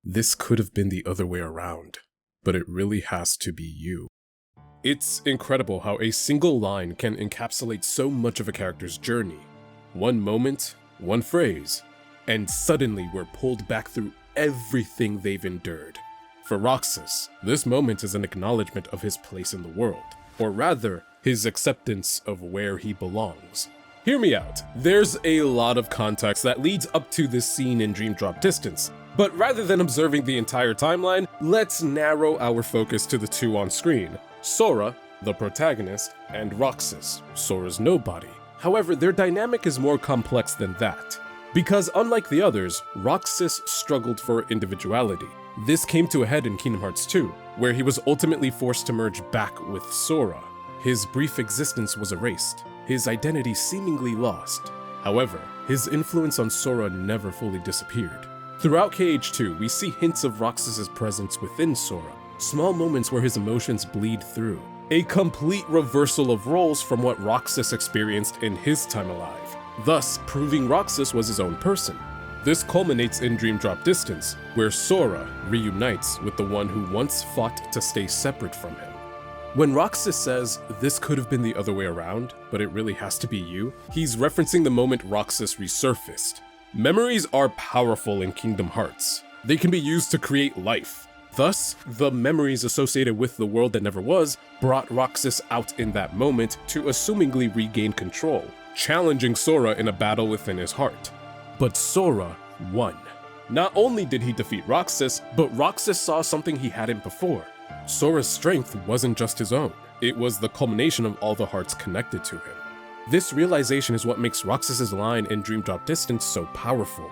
This could have been the other way around, but it really has to be you. It's incredible how a single line can encapsulate so much of a character's journey. One moment, one phrase, and suddenly we're pulled back through everything they've endured. For Roxas, this moment is an acknowledgement of his place in the world, or rather, his acceptance of where he belongs. Hear me out. There's a lot of context that leads up to this scene in Dream Drop Distance, but rather than observing the entire timeline, let's narrow our focus to the two on screen: Sora, the protagonist, and Roxas, Sora's nobody. However, their dynamic is more complex than that. Because unlike the others, Roxas struggled for individuality. This came to a head in Kingdom Hearts 2, where he was ultimately forced to merge back with Sora. His brief existence was erased, his identity seemingly lost. However, his influence on Sora never fully disappeared. Throughout KH2, we see hints of Roxas' presence within Sora, small moments where his emotions bleed through. A complete reversal of roles from what Roxas experienced in his time alive, thus proving Roxas was his own person. This culminates in Dream Drop Distance, where Sora reunites with the one who once fought to stay separate from him. When Roxas says, "This could have been the other way around, but it really has to be you," he's referencing the moment Roxas resurfaced. Memories are powerful in Kingdom Hearts. They can be used to create life. Thus, the memories associated with the world that never was brought Roxas out in that moment to assumingly regain control, challenging Sora in a battle within his heart. But Sora won. Not only did he defeat Roxas, but Roxas saw something he hadn't before. Sora's strength wasn't just his own, it was the culmination of all the hearts connected to him. This realization is what makes Roxas' line in Dream Drop Distance so powerful.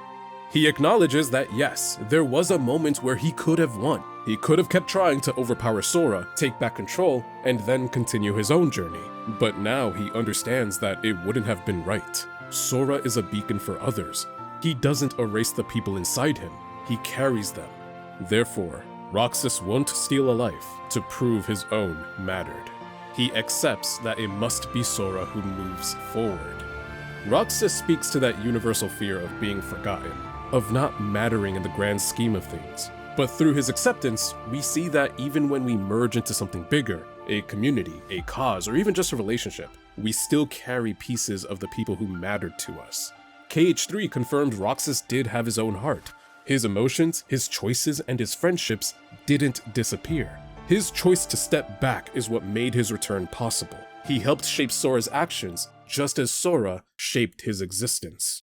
He acknowledges that yes, there was a moment where he could have won. He could have kept trying to overpower Sora, take back control, and then continue his own journey. But now he understands that it wouldn't have been right. Sora is a beacon for others. He doesn't erase the people inside him, he carries them. Therefore, Roxas won't steal a life to prove his own mattered. He accepts that it must be Sora who moves forward. Roxas speaks to that universal fear of being forgotten, of not mattering in the grand scheme of things. But through his acceptance, we see that even when we merge into something bigger, a community, a cause, or even just a relationship, we still carry pieces of the people who mattered to us. KH3 confirmed Roxas did have his own heart. His emotions, his choices, and his friendships didn't disappear. His choice to step back is what made his return possible. He helped shape Sora's actions, just as Sora shaped his existence.